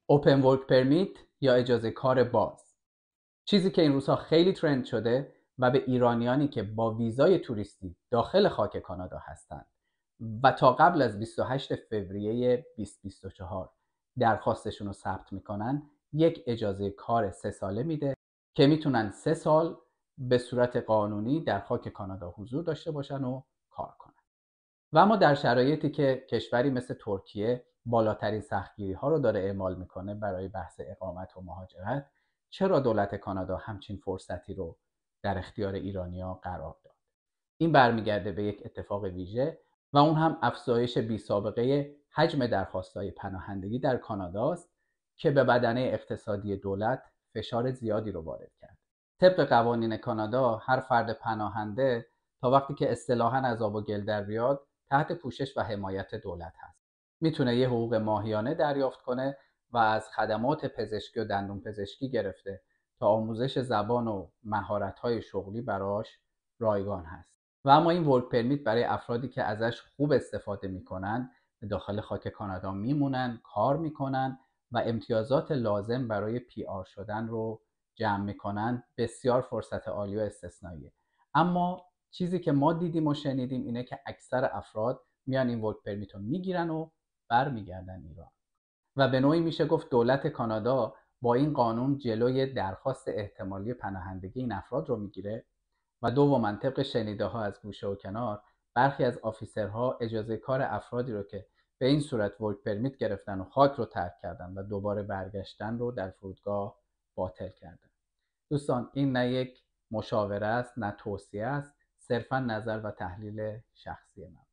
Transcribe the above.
اوپن ورک پرمیت یا اجازه کار باز، چیزی که این روزها خیلی ترند شده و به ایرانیانی که با ویزای توریستی داخل خاک کانادا هستند و تا قبل از 28 فوریه 2024 درخواستشون رو ثبت میکنن یک اجازه کار 3 ساله میده که میتونن 3 سال به صورت قانونی در خاک کانادا حضور داشته باشن و کار کنن. و اما در شرایطی که کشوری مثل ترکیه بالاترین سختگیری ها رو داره اعمال میکنه برای بحث اقامت و مهاجرت، چرا دولت کانادا همچین فرصتی رو در اختیار ایرانی‌ها قرار داد؟ این برمیگرده به یک اتفاق ویژه و اون هم افزایش بی‌سابقه حجم درخواست‌های پناهندگی در کاناداست که به بدنه اقتصادی دولت فشار زیادی رو وارد کرد. طبق قوانین کانادا هر فرد پناهنده تا وقتی که اصطلاحاً از آب و گل در بیاد تحت پوشش و حمایت دولت هست. میتونه یه حقوق ماهیانه دریافت کنه و از خدمات پزشکی و دندون پزشکی گرفته تا آموزش زبان و مهارت‌های شغلی براش رایگان هست. و اما این ورک پرمیت برای افرادی که ازش خوب استفاده میکنن داخل خاک کانادا میمونن، کار میکنن و امتیازات لازم برای پی آر شدن رو جمع میکنن. بسیار فرصت عالی و استثنائیه. اما چیزی که ما دیدیم و شنیدیم اینه که اکثر افراد میان این ورک پرمیت رو میگیرن و برمیگردن ایران و به نوعی میشه گفت دولت کانادا با این قانون جلوی درخواست احتمالی پناهندگی این افراد رو میگیره و دوما طبق شنیده ها از گوشه و کنار برخی از آفیسرها اجازه کار افرادی رو که به این صورت ورک پرمیت گرفتن و خاک رو ترک کردن و دوباره برگشتن رو در فرودگاه باطل کردن. دوستان این نه یک مشاوره است نه توصیه است، صرفا نظر و تحلیل شخصی من.